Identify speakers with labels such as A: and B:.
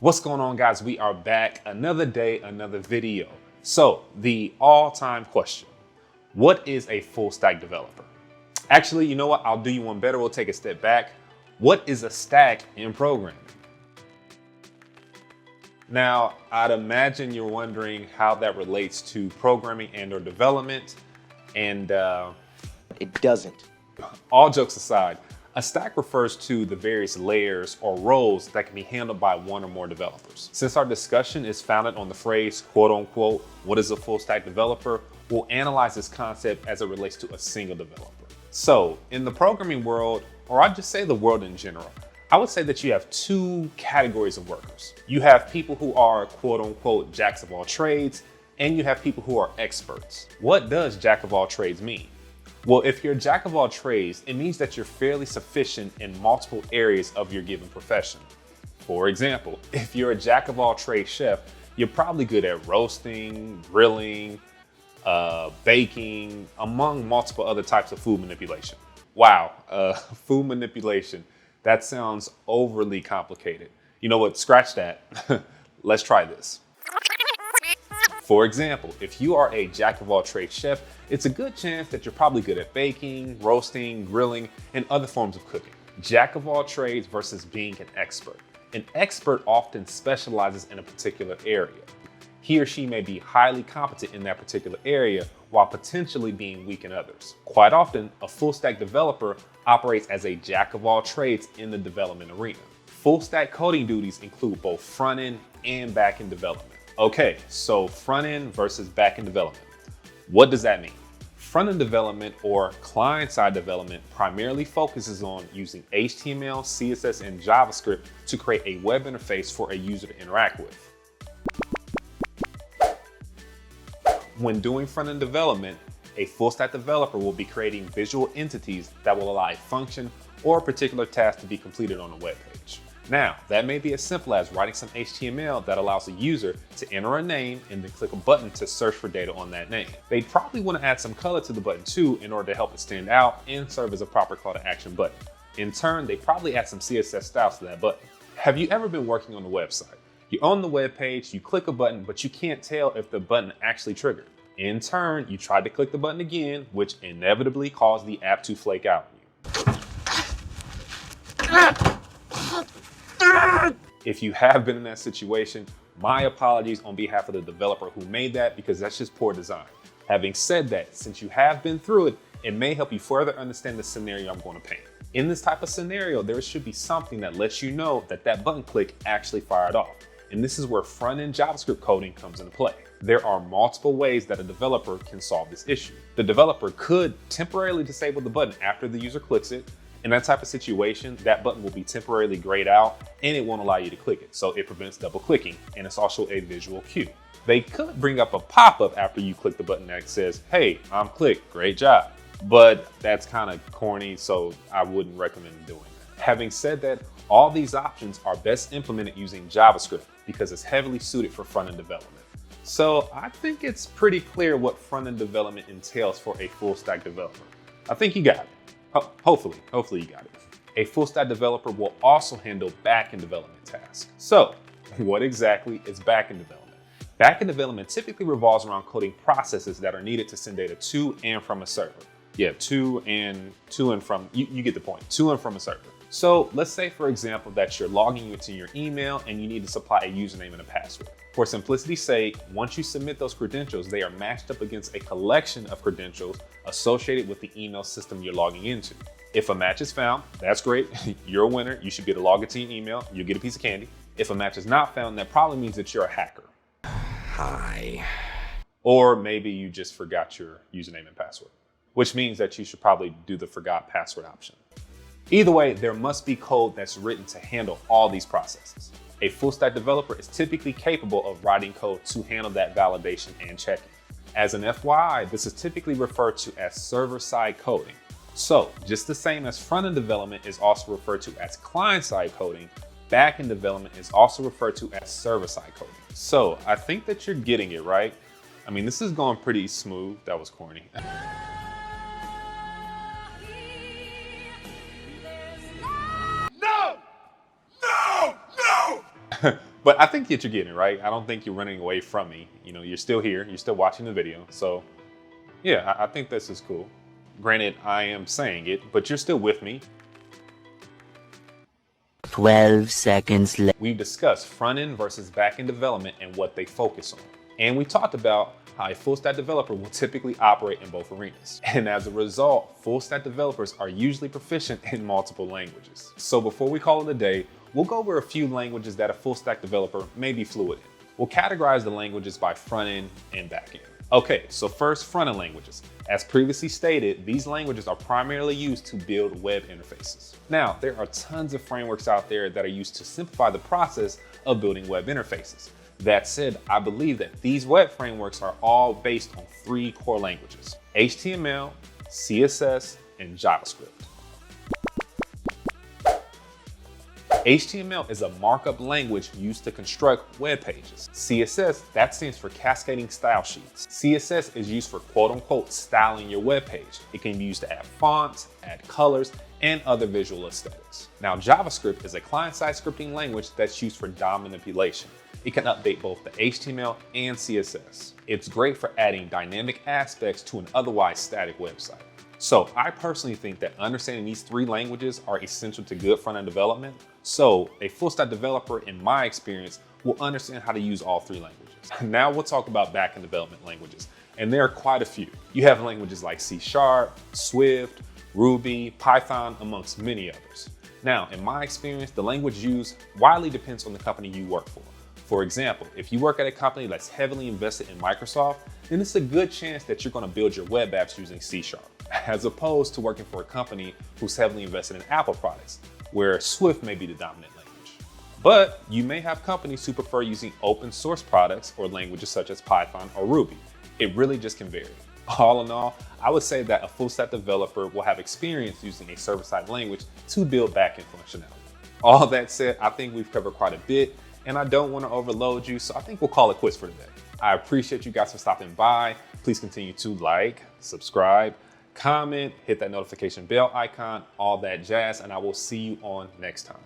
A: What's going on, guys? We are back, another day, another video. So the all-time question, what is a full stack developer? Actually, you know what? I'll do you one better. We'll take a step back. What is a stack in programming? Now, I'd imagine you're wondering how that relates to programming and or development. And
B: it doesn't.
A: All jokes aside, a stack refers to the various layers or roles that can be handled by one or more developers. Since our discussion is founded on the phrase, quote unquote, what is a full stack developer, we'll analyze this concept as it relates to a single developer. So in the programming world, or I'd just say the world in general, I would say that you have two categories of workers. You have people who are quote unquote jacks of all trades, and you have people who are experts. What does jack of all trades mean? Well, if you're a jack of all trades, it means that you're fairly sufficient in multiple areas of your given profession. For example, if you're a jack of all trades chef, you're probably good at roasting, grilling, baking, among multiple other types of food manipulation. Wow, food manipulation. That sounds overly complicated. You know what? Scratch that. Let's try this. For example, if you are a jack of all trades chef, it's a good chance that you're probably good at baking, roasting, grilling, and other forms of cooking. Jack of all trades versus being an expert. An expert often specializes in a particular area. He or she may be highly competent in that particular area while potentially being weak in others. Quite often, a full stack developer operates as a jack of all trades in the development arena. Full stack coding duties include both front-end and back-end development. Okay, so front-end versus back-end development. What does that mean? Front-end development or client-side development primarily focuses on using HTML, CSS, and JavaScript to create a web interface for a user to interact with. When doing front-end development, a full-stack developer will be creating visual entities that will allow a function or a particular task to be completed on a web page. Now, that may be as simple as writing some HTML that allows a user to enter a name and then click a button to search for data on that name. They'd probably want to add some color to the button too in order to help it stand out and serve as a proper call to action button. In turn, they probably add some CSS styles to that button. Have you ever been working on a website? You're on the web page, you click a button, but you can't tell if the button actually triggered. In turn, you tried to click the button again, which inevitably caused the app to flake out on you. If you have been in that situation, my apologies on behalf of the developer who made that, because that's just poor design. Having said that, since you have been through it, it may help you further understand the scenario I'm going to paint. In this type of scenario, there should be something that lets you know that that button click actually fired off. And this is where front-end JavaScript coding comes into play. There are multiple ways that a developer can solve this issue. The developer could temporarily disable the button after the user clicks it. In that type of situation, that button will be temporarily grayed out and it won't allow you to click it. So it prevents double clicking, and it's also a visual cue. They could bring up a pop-up after you click the button that says, hey, I'm clicked, great job. But that's kind of corny, so I wouldn't recommend doing that. Having said that, all these options are best implemented using JavaScript because it's heavily suited for front-end development. So I think it's pretty clear what front-end development entails for a full stack developer. I think you got it. Hopefully you got it. A full stack developer will also handle backend development tasks. So what exactly is backend development? Backend development typically revolves around coding processes that are needed to send data to and from a server. Yeah, to and from, you get the point, to and from a server. So let's say, for example, that you're logging into your email and you need to supply a username and a password. For simplicity's sake, once you submit those credentials, they are matched up against a collection of credentials associated with the email system you're logging into. If a match is found, that's great. You're a winner. You should get a login to your email. You'll get a piece of candy. If a match is not found, that probably means that you're a hacker.
B: Hi.
A: Or maybe you just forgot your username and password, which means that you should probably do the forgot password option. Either way, there must be code that's written to handle all these processes. A full stack developer is typically capable of writing code to handle that validation and checking. As an FYI, this is typically referred to as server-side coding. So just the same as front-end development is also referred to as client-side coding, back-end development is also referred to as server-side coding. So I think that you're getting it, right? I mean, this is going pretty smooth. That was corny. But I think that you're getting it, right? I don't think you're running away from me. You know, you're still here, you're still watching the video. So yeah, I think this is cool. Granted, I am saying it, but you're still with me.
C: 12 seconds later.
A: We've discussed front-end versus back-end development and what they focus on. And we talked about how a full-stack developer will typically operate in both arenas. And as a result, full-stack developers are usually proficient in multiple languages. So before we call it a day, we'll go over a few languages that a full-stack developer may be fluid in. We'll categorize the languages by front-end and back-end. Okay, so first, front-end languages. As previously stated, these languages are primarily used to build web interfaces. Now, there are tons of frameworks out there that are used to simplify the process of building web interfaces. That said, I believe that these web frameworks are all based on 3 core languages: HTML, CSS, and JavaScript. HTML is a markup language used to construct web pages. CSS, that stands for cascading style sheets. CSS is used for quote-unquote styling your web page. It can be used to add fonts, add colors, and other visual aesthetics. Now, JavaScript is a client-side scripting language that's used for DOM manipulation. It can update both the HTML and CSS. It's great for adding dynamic aspects to an otherwise static website. So I personally think that understanding these 3 languages are essential to good front-end development. So a full-stack developer, in my experience, will understand how to use all 3 languages. Now we'll talk about back-end development languages, and there are quite a few. You have languages like C#, Swift, Ruby, Python, amongst many others. Now, in my experience, the language used widely depends on the company you work for. For example, if you work at a company that's heavily invested in Microsoft, then it's a good chance that you're going to build your web apps using C#, as opposed to working for a company who's heavily invested in Apple products, where Swift may be the dominant language. But you may have companies who prefer using open source products or languages such as Python or Ruby. It really just can vary. All in all, I would say that a full stack developer will have experience using a server-side language to build backend functionality. All that said, I think we've covered quite a bit, and I don't want to overload you, so I think we'll call it quits for today. I appreciate you guys for stopping by. Please continue to like, subscribe, comment, hit that notification bell icon, all that jazz, and I will see you on next time.